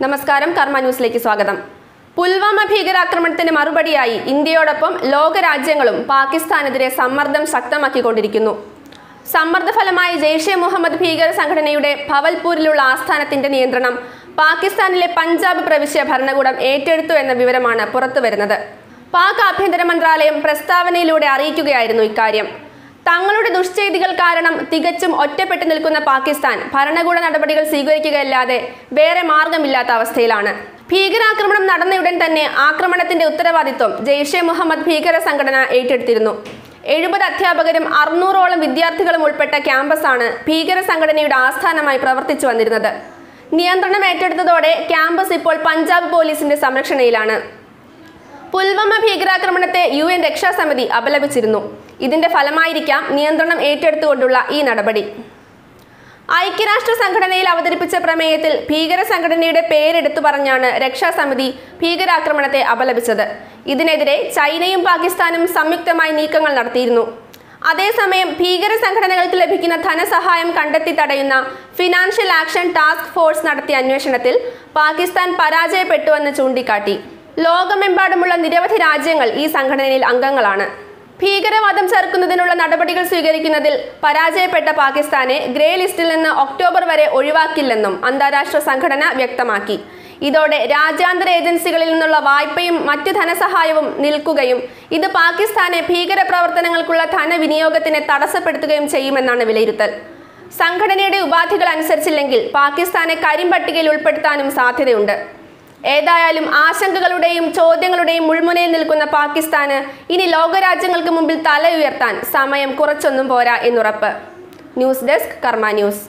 നമസ്കാരം, കർമ്മ ന്യൂസിലേക്ക് സ്വാഗതം. പുൽവാമ ഭീകരാക്രമണത്തിന് മറുപടിയായി ഇന്ത്യയോടൊപ്പം ലോകരാജ്യങ്ങളും പാകിസ്ഥാനെതിരെ സമ്മർദ്ദം ശക്തമാക്കിക്കൊണ്ടിരിക്കുന്നു. സമ്മർദ്ദഫലമായി ജെയ്ഷെ മുഹമ്മദ് ഭീകര സംഘടനയുടെ ഭവൽപൂരിലുള്ള ആസ്ഥാനത്തിന്റെ നിയന്ത്രണം പാകിസ്ഥാനിലെ പഞ്ചാബ് പ്രവിശ്യ ഭരണകൂടം ഏറ്റെടുത്തു എന്ന വിവരമാണ് പുറത്തുവരുന്നത്. പാക് ആഭ്യന്തര മന്ത്രാലയം പ്രസ്താവനയിലൂടെ അറിയിക്കുകയായിരുന്നു ഇക്കാര്യം. തങ്ങളുടെ ദുഷ്ചെയ്തികൾ കാരണം തികച്ചും ഒറ്റപ്പെട്ടു നിൽക്കുന്ന പാകിസ്ഥാൻ ഭരണകൂട നടപടികൾ സ്വീകരിക്കുകയല്ലാതെ വേറെ മാർഗമില്ലാത്ത അവസ്ഥയിലാണ്. ഭീകരാക്രമണം നടന്നയുടൻ തന്നെ ആക്രമണത്തിന്റെ ഉത്തരവാദിത്വം ജെയ്ഷെ മുഹമ്മദ് ഭീകര സംഘടന ഏറ്റെടുത്തിരുന്നു. 70 അധ്യാപകരും 600ഓളം വിദ്യാർത്ഥികളും ഉൾപ്പെട്ട ക്യാമ്പസാണ് ഭീകര സംഘടനയുടെ ആസ്ഥാനമായി പ്രവർത്തിച്ചു വന്നിരുന്നത്. നിയന്ത്രണം ഏറ്റെടുത്തതോടെ ക്യാമ്പസ് ഇപ്പോൾ പഞ്ചാബ് പോലീസിന്റെ സംരക്ഷണയിലാണ്. പുൽവാമ ഭീകരാക്രമണത്തെ UN രക്ഷാസമിതി അപലപിച്ചിരുന്നു. ഇതിന്റെ ഫലമായിരിക്കാം നിയന്ത്രണം ഏറ്റെടുത്തുകൊണ്ടുള്ള ഈ നടപടി. ഐക്യരാഷ്ട്ര സംഘടനയിൽ അവതരിപ്പിച്ച പ്രമേയത്തിൽ ഭീകര സംഘടനയുടെ പേരെടുത്തു പറഞ്ഞാണ് രക്ഷാസമിതി ഭീകരാക്രമണത്തെ അപലപിച്ചത്. ഇതിനെതിരെ ചൈനയും പാകിസ്ഥാനും സംയുക്തമായി നീക്കങ്ങൾ നടത്തിയിരുന്നു. അതേസമയം ഭീകര സംഘടനകൾക്ക് ലഭിക്കുന്ന ധനസഹായം കണ്ടെത്തി തടയുന്ന ഫിനാൻഷ്യൽ ആക്ഷൻ ടാസ്ക് ഫോഴ്സ് നടത്തിയ അന്വേഷണത്തിൽ പാകിസ്ഥാൻ പരാജയപ്പെട്ടുവെന്ന് ചൂണ്ടിക്കാട്ടി. ലോകമെമ്പാടുമുള്ള നിരവധി രാജ്യങ്ങൾ ഈ സംഘടനയിൽ അംഗങ്ങളാണ്. ഭീകരവാദം ചെറുക്കുന്നതിനുള്ള നടപടികൾ സ്വീകരിക്കുന്നതിൽ പരാജയപ്പെട്ട പാകിസ്ഥാനെ ഗ്രേ ലിസ്റ്റിൽ നിന്ന് ഒക്ടോബർ വരെ ഒഴിവാക്കില്ലെന്നും അന്താരാഷ്ട്ര സംഘടന വ്യക്തമാക്കി. ഇതോടെ രാജ്യാന്തര ഏജൻസികളിൽ നിന്നുള്ള വായ്പയും മറ്റു ധനസഹായവും നിൽക്കുകയും ഇത് പാകിസ്ഥാനെ ഭീകര പ്രവർത്തനങ്ങൾക്കുള്ള ധനവിനിയോഗത്തിനെ തടസ്സപ്പെടുത്തുകയും ചെയ്യുമെന്നാണ് വിലയിരുത്തൽ. സംഘടനയുടെ ഉപാധികൾ അനുസരിച്ചില്ലെങ്കിൽ പാകിസ്ഥാനെ കരിമ്പട്ടികയിൽ ഉൾപ്പെടുത്താനും സാധ്യതയുണ്ട്. ഏതായാലും ആശങ്കകളുടെയും ചോദ്യങ്ങളുടെയും മുൾമുനയിൽ നിൽക്കുന്ന പാകിസ്ഥാന് ഇനി ലോകരാജ്യങ്ങൾക്ക് മുമ്പിൽ തല ഉയർത്താൻ സമയം കുറച്ചൊന്നും പോരാ എന്നുറപ്പ്. ന്യൂസ് ഡെസ്ക്, കർമ്മ ന്യൂസ്.